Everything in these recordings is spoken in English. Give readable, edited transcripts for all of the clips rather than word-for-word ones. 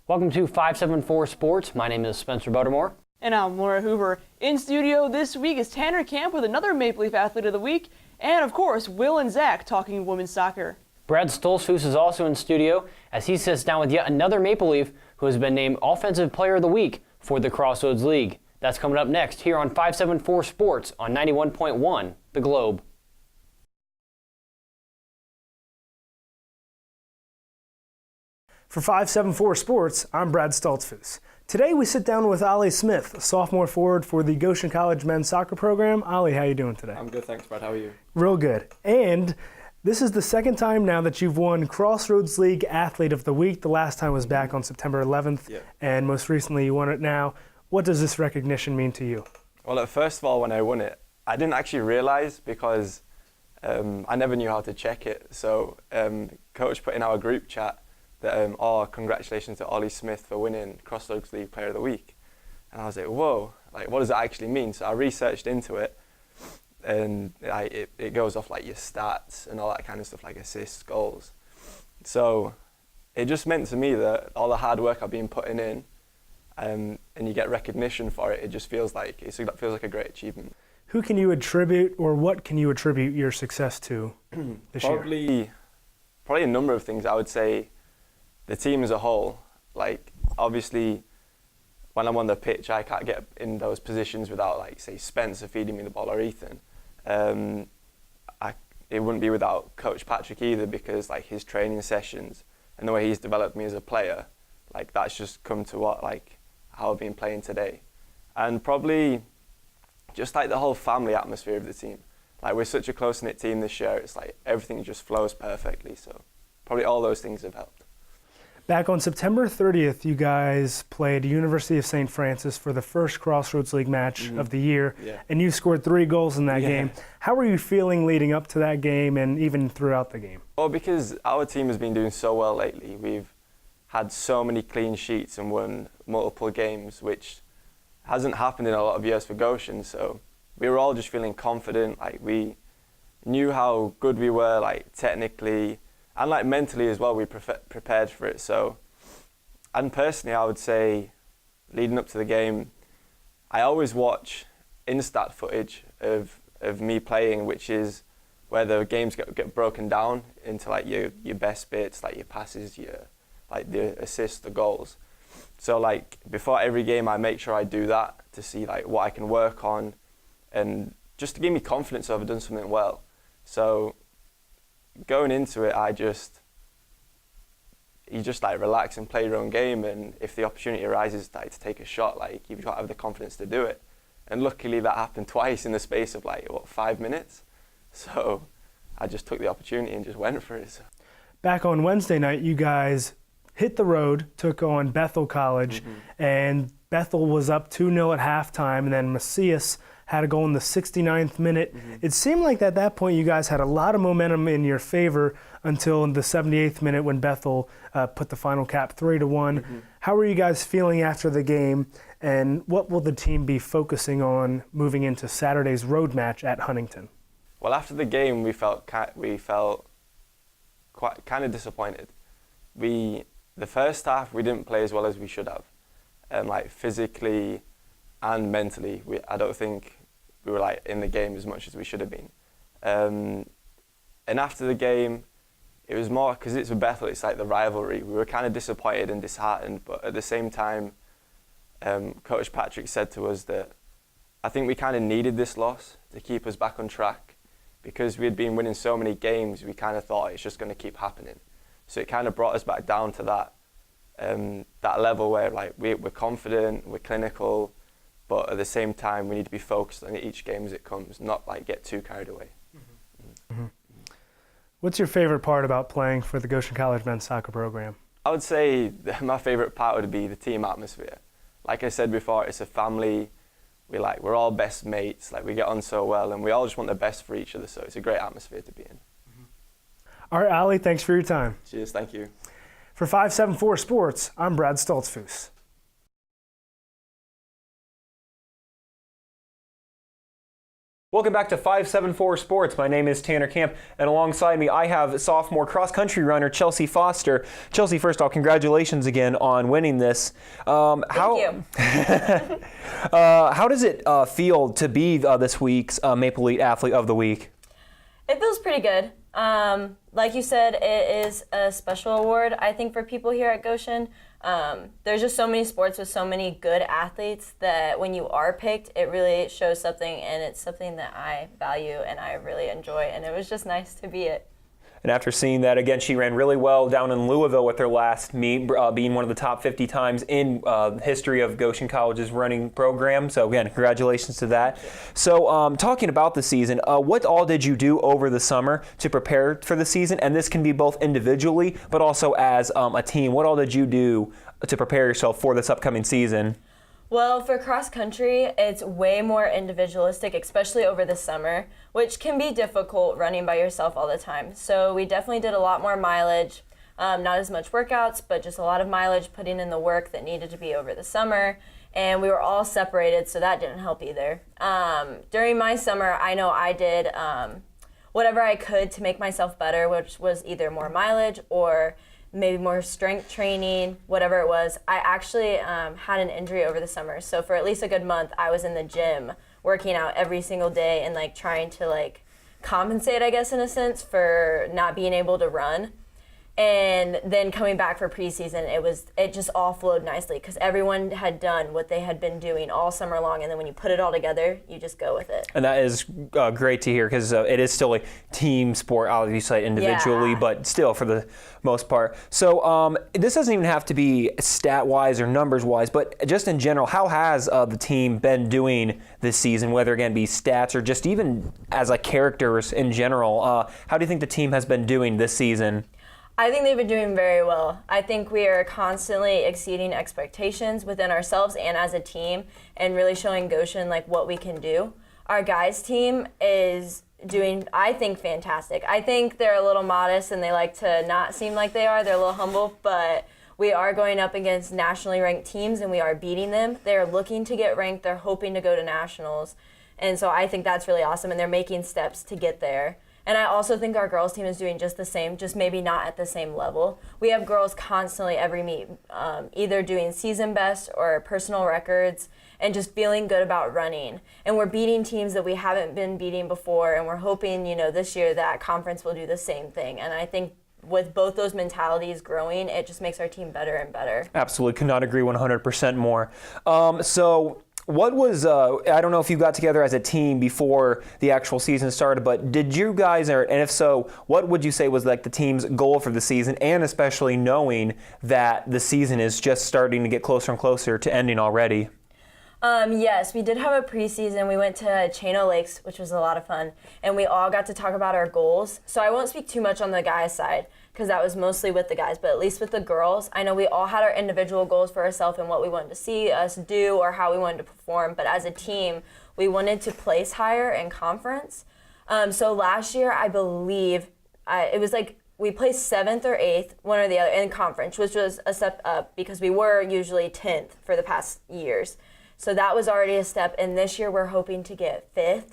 Welcome to 574 Sports. My name is Spencer Buttermore. And I'm Laura Hoover. In studio this week is Tanner Camp with another Maple Leaf Athlete of the Week. And of course, Will and Zack talking women's soccer. Brad Stoltzfus is also in studio as he sits down with yet another Maple Leaf who has been named Offensive Player of the Week for the Crossroads League. That's coming up next here on 574 Sports on 91.1 The Globe. For 574 Sports, I'm Brad Stoltzfus. Today we sit down with Ollie Smith, a sophomore forward for the Goshen College men's soccer program. Ollie, how you doing today? I'm good, thanks, Brad. How are you? Real good. And this is the second time now that you've won Crossroads League Athlete of the Week. The last time was back on September 11th, and most recently you won it now. What does this recognition mean to you? Well, first of all, when I won it, I didn't actually realize because I never knew how to check it. So Coach put in our group chat that, congratulations to Ollie Smith for winning Crossroads League Player of the Week. And I was like, whoa, like, what does that actually mean? So I researched into it, and it goes off like your stats and all that kind of stuff, like assists, goals. So it just meant to me that all the hard work I've been putting in, and you get recognition for it, it just feels like a great achievement. Who can you attribute, or what can you attribute your success to this year? Probably a number of things. I would say the team as a whole. Like, obviously, when I'm on the pitch, I can't get in those positions without, like, say, Spencer feeding me the ball or Ethan. It wouldn't be without Coach Patrick either, because, like, his training sessions and the way he's developed me as a player, like, that's just come to how I've been playing today. And probably just, like, the whole family atmosphere of the team. Like, we're such a close-knit team this year. It's like everything just flows perfectly. So probably all those things have helped. Back on September 30th, you guys played University of St. Francis for the first Crossroads League match of the year, and you scored 3 goals in that game. How were you feeling leading up to that game and even throughout the game? Well, because our team has been doing so well lately. We've had so many clean sheets and won multiple games, which hasn't happened in a lot of years for Goshen. So we were all just feeling confident. Like, we knew how good we were, like, technically, and like mentally as well. We prepared for it. So, and personally, I would say, leading up to the game, I always watch instat footage of me playing, which is where the games get broken down into like your best bits, like your passes, your like the assists, the goals. So like before every game, I make sure I do that to see like what I can work on, and just to give me confidence that I've done something well. So going into it, you just like relax and play your own game, and if the opportunity arises like to take a shot, like you've got to have the confidence to do it. And luckily that happened twice in the space of like 5 minutes. So I just took the opportunity and just went for it. So. Back on Wednesday night, you guys hit the road, took on Bethel College, and Bethel was up 2-0 at halftime, and then Macias had a goal in the 69th minute. It seemed like at that point you guys had a lot of momentum in your favor until the 78th minute when Bethel put the final cap 3-1. How are you guys feeling after the game, and what will the team be focusing on moving into Saturday's road match at Huntington? Well, after the game, we felt quite kind of disappointed. The first half we didn't play as well as we should have, like physically and mentally. I don't think we were like in the game as much as we should have been. And after the game, it was more because it's with Bethel. It's like the rivalry. We were kind of disappointed and disheartened, but at the same time, Coach Patrick said to us that I think we kind of needed this loss to keep us back on track, because we had been winning so many games. We kind of thought it's just going to keep happening. So it kind of brought us back down to that level where like we're confident, we're clinical, but at the same time we need to be focused on each game as it comes, not like get too carried away. What's your favorite part about playing for the Goshen College men's soccer program? I would say my favorite part would be the team atmosphere. Like I said before, it's a family. We're all best mates. Like, we get on so well, and we all just want the best for each other. So it's a great atmosphere to be in. All right, Ollie, thanks for your time. Cheers, thank you. For 574 Sports, I'm Brad Stoltzfus. Welcome back to 574 Sports. My name is Tanner Camp, and alongside me I have sophomore cross-country runner Chelsea Foster. Chelsea, first off, congratulations again on winning this. Thank you. How does it feel to be this week's Maple Leaf Athlete of the Week? It feels pretty good. Like you said, it is a special award, I think, for people here at Goshen. There's just so many sports with so many good athletes that when you are picked, it really shows something, and it's something that I value and I really enjoy, and it was just nice to be it. And after seeing that, again, she ran really well down in Louisville with her last meet, being one of the top 50 times in history of Goshen College's running program. So again, congratulations to that. So talking about the season, what all did you do over the summer to prepare for the season? And this can be both individually, but also as a team. What all did you do to prepare yourself for this upcoming season? Well, for cross country, it's way more individualistic, especially over the summer, which can be difficult running by yourself all the time. So we definitely did a lot more mileage, not as much workouts, but just a lot of mileage, putting in the work that needed to be over the summer. And we were all separated, so that didn't help either. During my summer, I know I did whatever I could to make myself better, which was either more mileage or maybe more strength training, whatever it was. I actually had an injury over the summer. So for at least a good month, I was in the gym working out every single day and like trying to like compensate, I guess, in a sense, for not being able to run. And then coming back for preseason, it just all flowed nicely because everyone had done what they had been doing all summer long, and then when you put it all together, you just go with it. And that is great to hear because it is still a team sport, obviously individually, Yeah. but still for the most part. So this doesn't even have to be stat-wise or numbers-wise, but just in general, how has the team been doing this season, whether again be stats or just even as like characters in general? How do you think the team has been doing this season? I think they've been doing very well. I think we are constantly exceeding expectations within ourselves and as a team and really showing Goshen like what we can do. Our guys team is doing, I think, fantastic. I think they're a little modest and they like to not seem like they are. They're a little humble, but we are going up against nationally ranked teams and we are beating them. They're looking to get ranked. They're hoping to go to nationals. And so I think that's really awesome and they're making steps to get there. And I also think our girls team is doing just the same, just maybe not at the same level. We have girls constantly every meet, either doing season best or personal records and just feeling good about running. And we're beating teams that we haven't been beating before, and we're hoping, this year that conference will do the same thing. And I think with both those mentalities growing, it just makes our team better and better. Absolutely, could not agree 100% more. What was, I don't know if you got together as a team before the actual season started, but did you guys, and if so, what would you say was like the team's goal for the season, and especially knowing that the season is just starting to get closer and closer to ending already? Yes, we did have a preseason. We went to Chano Lakes, which was a lot of fun, and we all got to talk about our goals. So I won't speak too much on the guys' side, because that was mostly with the guys, but at least with the girls, I know we all had our individual goals for ourselves and what we wanted to see us do or how we wanted to perform, but as a team, we wanted to place higher in conference. So last year, I believe, it was like we placed 7th or 8th, one or the other, in conference, which was a step up because we were usually 10th for the past years. So that was already a step, and this year we're hoping to get 5th,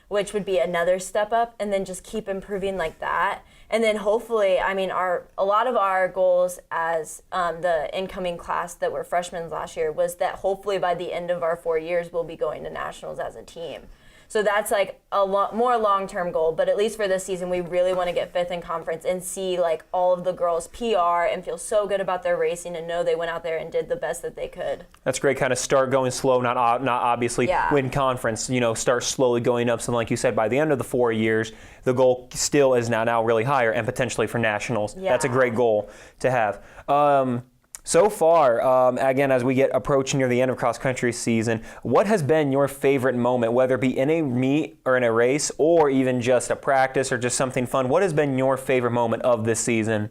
which would be another step up, and then just keep improving like that. And then hopefully, a lot of our goals as the incoming class that were freshmen last year was that hopefully by the end of our 4 years, we'll be going to nationals as a team. So that's like a more long-term goal, but at least for this season, we really want to get 5th in conference and see like all of the girls PR and feel so good about their racing and know they went out there and did the best that they could. That's great. Kind of start going slow, not obviously win conference. Start slowly going up. So like you said, by the end of the 4 years, the goal still is now really higher and potentially for nationals. Yeah. That's a great goal to have. So far, again, as we get approaching near the end of cross-country season, what has been your favorite moment, whether it be in a meet or in a race or even just a practice or just something fun? What has been your favorite moment of this season?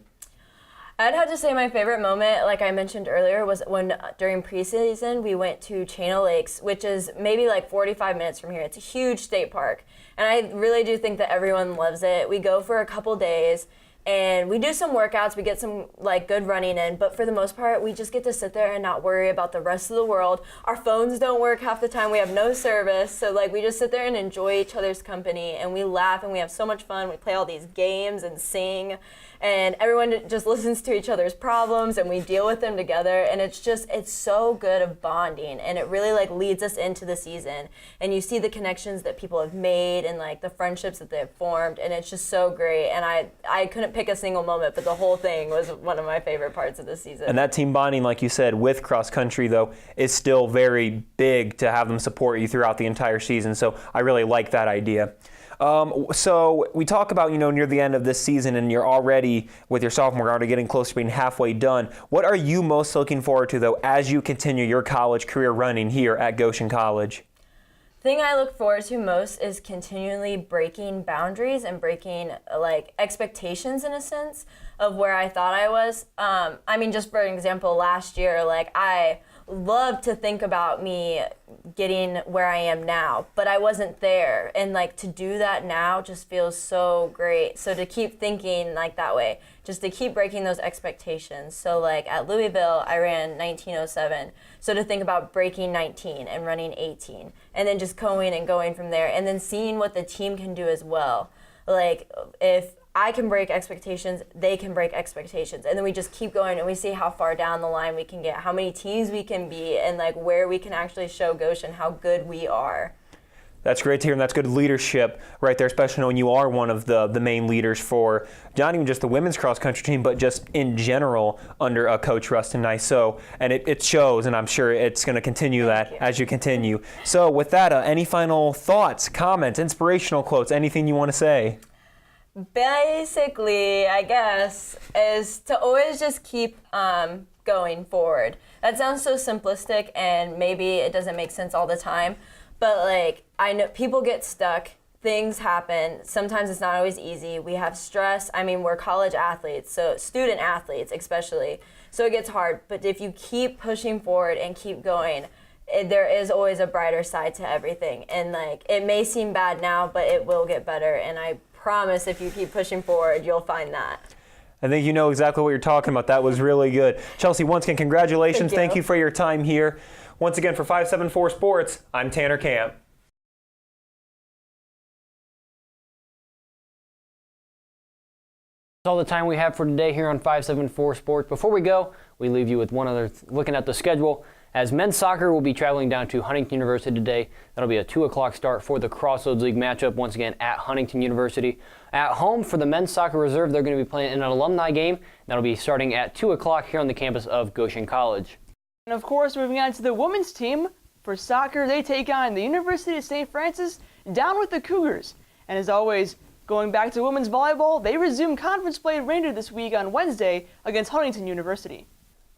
I'd have to say my favorite moment, like I mentioned earlier, was when during preseason we went to Chano Lakes, which is maybe like 45 minutes from here. It's a huge state park, and I really do think that everyone loves it. We go for a couple days, and we do some workouts, we get some like good running in, but for the most part, we just get to sit there and not worry about the rest of the world. Our phones don't work half the time, we have no service, so like we just sit there and enjoy each other's company, and we laugh and we have so much fun. We play all these games and sing, and everyone just listens to each other's problems, and we deal with them together, and it's so good of bonding, and it really like leads us into the season, and you see the connections that people have made and like the friendships that they've formed, and it's just so great. And I couldn't pick a single moment, but the whole thing was one of my favorite parts of the season. And that team bonding, like you said, with cross country though, is still very big to have them support you throughout the entire season. So I really like that idea. So we talk about, near the end of this season, and you're already, with your sophomore, already getting close to being halfway done. What are you most looking forward to, though, as you continue your college career running here at Goshen College? The thing I look forward to most is continually breaking boundaries and breaking like expectations in a sense of where I thought I was. Just for an example, last year, like I love to think about me getting where I am now, but I wasn't there. And like to do that now just feels so great. So to keep thinking like that way, just to keep breaking those expectations. So like at Louisville, I ran 19:07. So to think about breaking 19 and running 18, and then just going and going from there, and then seeing what the team can do as well. Like if I can break expectations, they can break expectations. And then we just keep going and we see how far down the line we can get, how many teams we can be, and like where we can actually show Goshen how good we are. That's great to hear, and that's good leadership right there, especially when you are one of the main leaders for not even just the women's cross-country team, but just in general under Coach Rustin Nice. So, and it shows, and I'm sure it's going to continue that as you continue. So with that, any final thoughts, comments, inspirational quotes, anything you want to say? Basically, I guess, is to always just keep going forward. That sounds so simplistic, and maybe it doesn't make sense all the time, but like I know people get stuck, things happen, sometimes it's not always easy, we have stress. We're college athletes, so student athletes especially, so it gets hard, but if you keep pushing forward and keep going, there is always a brighter side to everything, and like it may seem bad now, but it will get better, and I promise if you keep pushing forward, you'll find that. I think you know exactly what you're talking about. That was really good. Chelsea, once again, congratulations. Thank you for your time here. Once again, for 574 Sports, I'm Tanner Camp. That's all the time we have for today here on 574 Sports. Before we go, we leave you with one other looking at the schedule. As men's soccer will be traveling down to Huntington University today. That'll be a 2 o'clock start for the Crossroads League matchup, once again at Huntington University. At home for the men's soccer reserve, they're going to be playing in an alumni game. That'll be starting at 2 o'clock here on the campus of Goshen College. And of course, moving on to the women's team. For soccer, they take on the University of St. Francis down with the Cougars. And as always, going back to women's volleyball, they resume conference play later this week on Wednesday against Huntington University.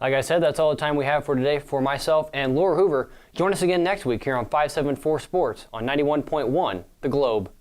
Like I said, that's all the time we have for today. For myself and Laura Hoover, join us again next week here on 574 Sports on 91.1 The Globe.